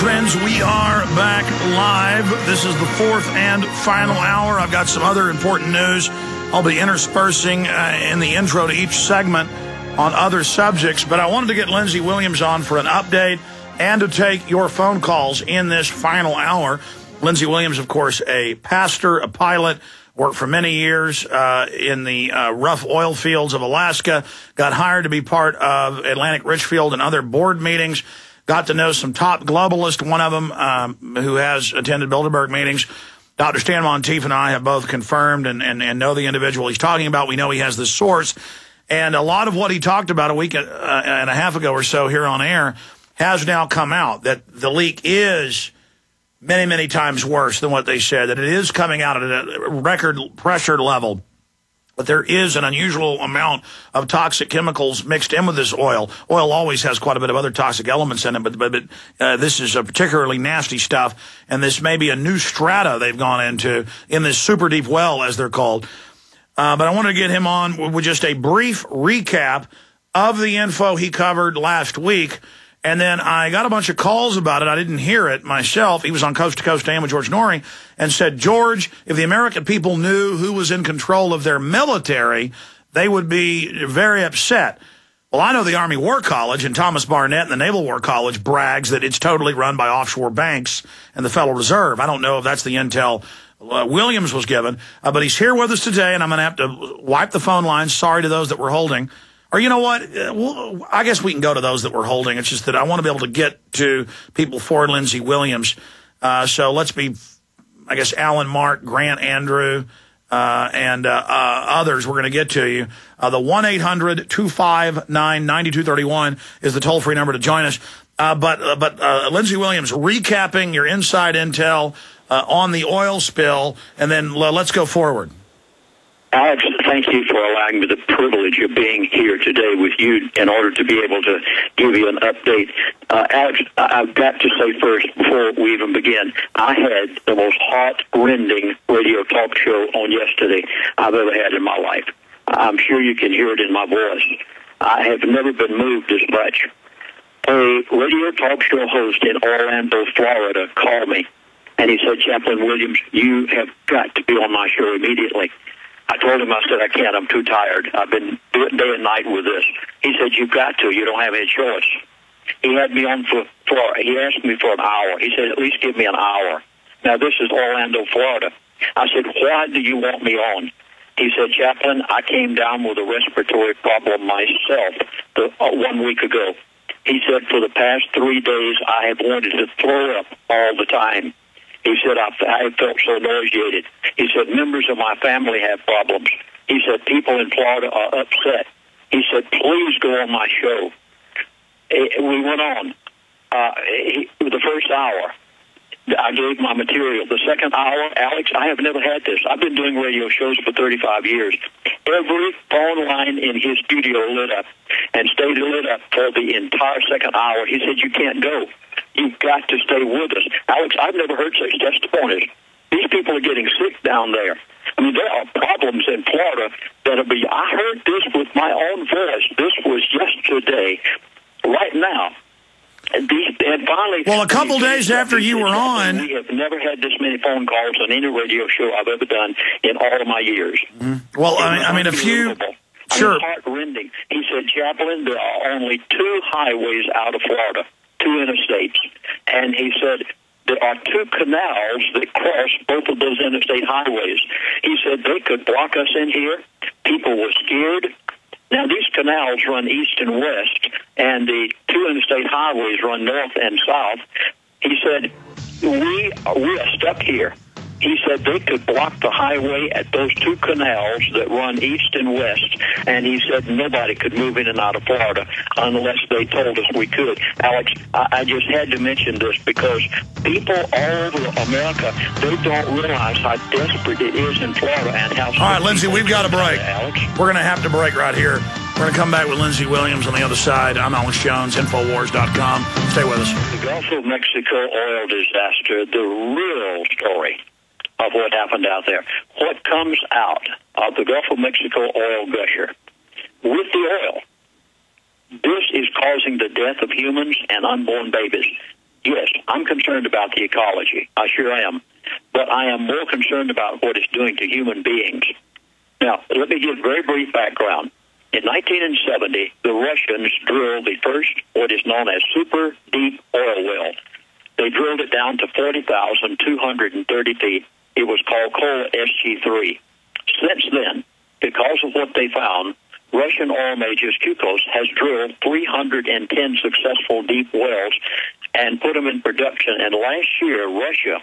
friends, we are back live. This is the fourth and final hour. I've got some other important news I'll be interspersing in the intro to each segment on other subjects, but I wanted to get Lindsey Williams on for an update and to take your phone calls in this final hour. Lindsey Williams, of course, a pastor, a pilot, worked for many years in the rough oil fields of Alaska, got hired to be part of Atlantic Richfield and other board meetings, got to know some top globalists, one of them who has attended Bilderberg meetings. Dr. Stan Monteith and I have both confirmed and know the individual he's talking about. We know he has this source. And a lot of what he talked about a week and a half ago or so here on air has now come out, that the leak is many, many times worse than what they said, that it is coming out at a record pressure level. But there is an unusual amount of toxic chemicals mixed in with this oil. Oil always has quite a bit of other toxic elements in it, but this is a particularly nasty stuff, and this may be a new strata they've gone into in this super deep well, as they're called. But I want to get him on with just a brief recap of the info he covered last week. And then I got a bunch of calls about it. I didn't hear it myself. He was on Coast to Coast AM with George Norrie and said, George, if the American people knew who was in control of their military, they would be very upset. Well, I know the Army War College and Thomas Barnett and the Naval War College brags that it's totally run by offshore banks and the Federal Reserve. I don't know if that's the intel Williams was given, but he's here with us today, and I'm going to have to wipe the phone lines. Sorry to those that we're holding. Or you know what? Well, I guess we can go to those that we're holding. It's just that I want to be able to get to people for Lindsey Williams. So let's be, I guess, Alan, Mark, Grant, Andrew, and others. We're going to get to you. The 1-800-259-9231 is the toll-free number to join us. But Lindsey Williams, recapping your inside intel on the oil spill, and then let's go forward. Alex, thank you for allowing me the privilege of being here today with you in order to be able to give you an update. Alex, I've got to say first, before we even begin, I had the most heart-rending radio talk show on yesterday I've ever had in my life. I'm sure you can hear it in my voice. I have never been moved as much. A radio talk show host in Orlando, Florida, called me, and he said, Chaplain Williams, you have got to be on my show immediately. I told him, I said, I can't. I'm too tired. I've been doing day and night with this. He said, you've got to. You don't have any choice. He had me on he asked me for an hour. He said, at least give me an hour. Now, this is Orlando, Florida. I said, why do you want me on? He said, Chaplain, I came down with a respiratory problem myself 1 week ago. He said, for the past 3 days, I have wanted to throw up all the time. He said, I felt so nauseated. He said, members of my family have problems. He said, people in Florida are upset. He said, please go on my show. We went on. The first hour, I gave my material. The second hour, Alex, I have never had this. I've been doing radio shows for 35 years. Every phone line in his studio lit up and stayed lit up for the entire second hour. He said, you can't go. You've got to stay with us. Alex, I've never heard such testimonies. These people are getting sick down there. I mean, there are problems in Florida that'll be, I heard this with my own voice. This was yesterday, right now. And finally, well, a couple days after you were on, we have never had this many phone calls on any radio show I've ever done in all of my years. Mm-hmm. Well, I mean, a few. Sure. Heart-rending. He said, Chaplain, there are only 2 highways out of Florida, 2 interstates. And he said, there are 2 canals that cross both of those interstate highways. He said, they could block us in here. People were scared. Now, these canals run east and west, and the 2 interstate highways run north and south. He said, we are stuck here. He said they could block the highway at those 2 canals that run east and west, and he said nobody could move in and out of Florida unless they told us we could. Alex, I just had to mention this because people all over America, they don't realize how desperate it is in Florida and how... All right, Lindsey, we've got to break. Alex. We're going to have to break right here. We're going to come back with Lindsey Williams on the other side. I'm Alex Jones, Infowars.com. Stay with us. The Gulf of Mexico oil disaster, the real story of what happened out there. What comes out of the Gulf of Mexico oil gusher with the oil, this is causing the death of humans and unborn babies. Yes, I'm concerned about the ecology. I sure am. But I am more concerned about what it's doing to human beings. Now, let me give very brief background. In 1970, the Russians drilled the first, what is known as super deep oil well. They drilled it down to 40,230 feet. It was called Kola SG-3. Since then, because of what they found, Russian oil majors Kukos has drilled 310 successful deep wells and put them in production. And last year, Russia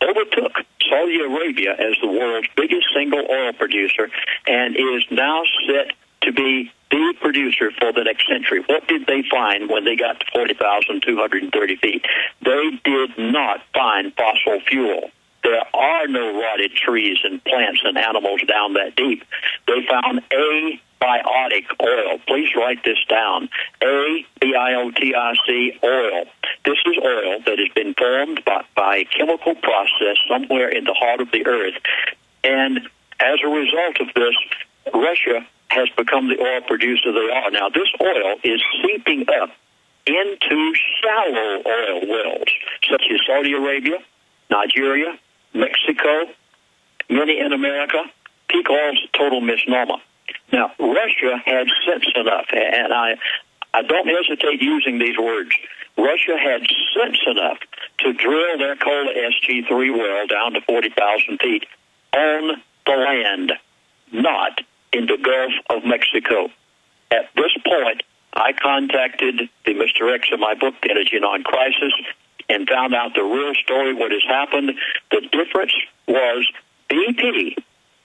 overtook Saudi Arabia as the world's biggest single oil producer and is now set to be the producer for the next century. What did they find when they got to 40,230 feet? They did not find fossil fuel. There are no rotted trees and plants and animals down that deep. They found abiotic oil. Please write this down. ABIOTIC oil. This is oil that has been formed by a chemical process somewhere in the heart of the earth. And as a result of this, Russia has become the oil producer they are. Now, this oil is seeping up into shallow oil wells, such as Saudi Arabia, Nigeria, Mexico, many in America. Peak oil's a total misnomer. Now, Russia had sense enough, and I don't hesitate using these words. Russia had sense enough to drill their Kola SG-3 well down to 40,000 feet on the land, not in the Gulf of Mexico. At this point, I contacted the Mr. X of my book, Energy Non-Crisis, and found out the real story, what has happened. The difference was BP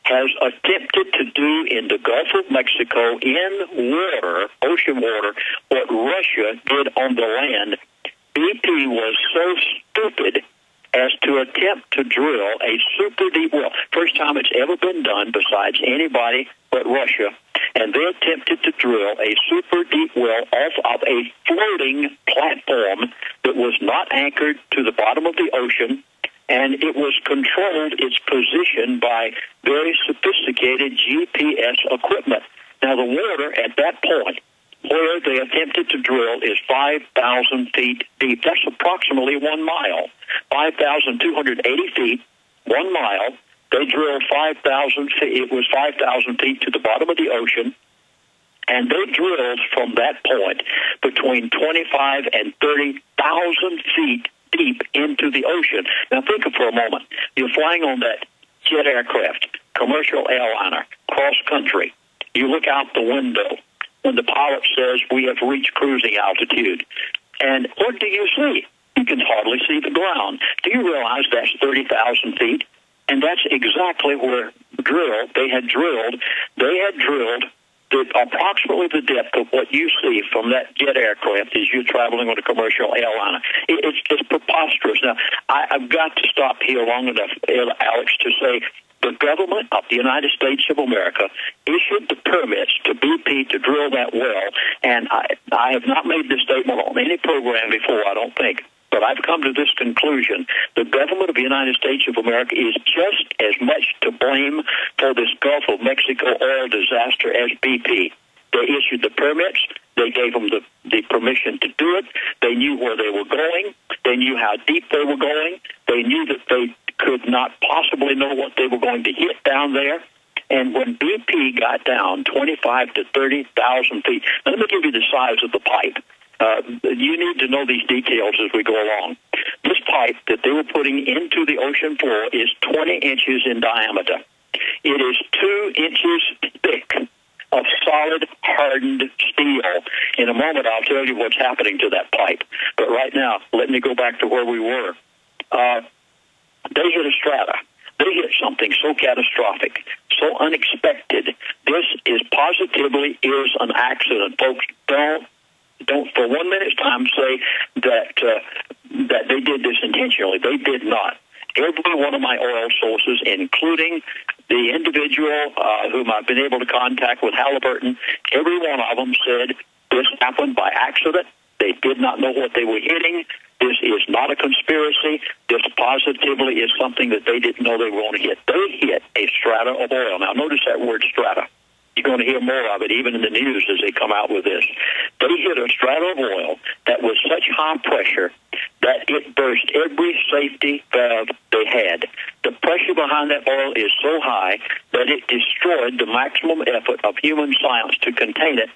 has attempted to do in the Gulf of Mexico in water, ocean water, what Russia did on the land. BP was so stupid as to attempt to drill a super deep well. First time it's ever been done besides anybody but Russia. And they attempted to drill a super deep well off of a floating platform that was not anchored to the bottom of the ocean, and it was controlled, its position, by very sophisticated GPS equipment. Now, the water at that point where they attempted to drill is 5,000 feet deep. That's approximately 1 mile. 5,280 feet, 1 mile. They drilled 5,000 feet. It was 5,000 feet to the bottom of the ocean. And they drilled from that point between 25 and 30,000 feet deep into the ocean. Now think of it for a moment. You're flying on that jet aircraft, commercial airliner, cross-country. You look out the window when the pilot says, "We have reached cruising altitude." And what do you see? You can hardly see the ground. Do you realize that's 30,000 feet? And that's exactly where they had drilled approximately the depth of what you see from that jet aircraft as you're traveling on a commercial airliner. It's just preposterous. Now, I've got to stop here long enough, Alex, to say the government of the United States of America issued the permits to BP to drill that well, and I have not made this statement on any program before, I don't think. But I've come to this conclusion. The government of the United States of America is just as much to blame for this Gulf of Mexico oil disaster as BP. They issued the permits. They gave them the permission to do it. They knew where they were going. They knew how deep they were going. They knew that they could not possibly know what they were going to hit down there. And when BP got down 25 to 30,000 feet, now let me give you the size of the pipe. You need to know these details as we go along. This pipe that they were putting into the ocean floor is 20 inches in diameter. It is 2 inches thick of solid, hardened steel. In a moment, I'll tell you what's happening to that pipe. But right now, let me go back to where we were. They hit a strata. They hit something so catastrophic, so unexpected. This is positively is an accident. Folks, don't for 1 minute's time say that they did this intentionally. They did not. Every one of my oil sources, including the individual whom I've been able to contact with Halliburton, every one of them said this happened by accident. They did not know what they were hitting. This is not a conspiracy. This positively is something that they didn't know they were going to hit. They hit a strata of oil. Now, notice that word strata. You going to hear more of it, even in the news as they come out with this. They hit a stratum of oil that was such high pressure that it burst every safety valve they had. The pressure behind that oil is so high that it destroyed the maximum effort of human science to contain it.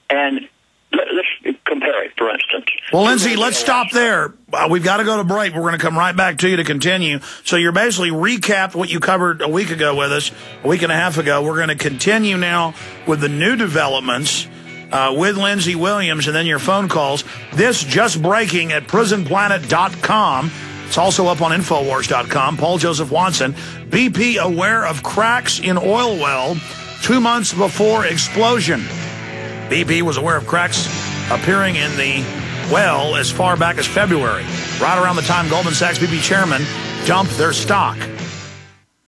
And let's compare it, for instance. Well, Lindsey, let's stop there. We've got to go to break. We're going to come right back to you to continue. So you're basically recapped what you covered a week ago with us, a week and a half ago. We're going to continue now with the new developments with Lindsey Williams and then your phone calls. This just breaking at prisonplanet.com. It's also up on Infowars.com. Paul Joseph Watson, BP aware of cracks in oil well 2 months before explosion. BP was aware of cracks appearing in the well as far back as February, right around the time Goldman Sachs BP chairman dumped their stock.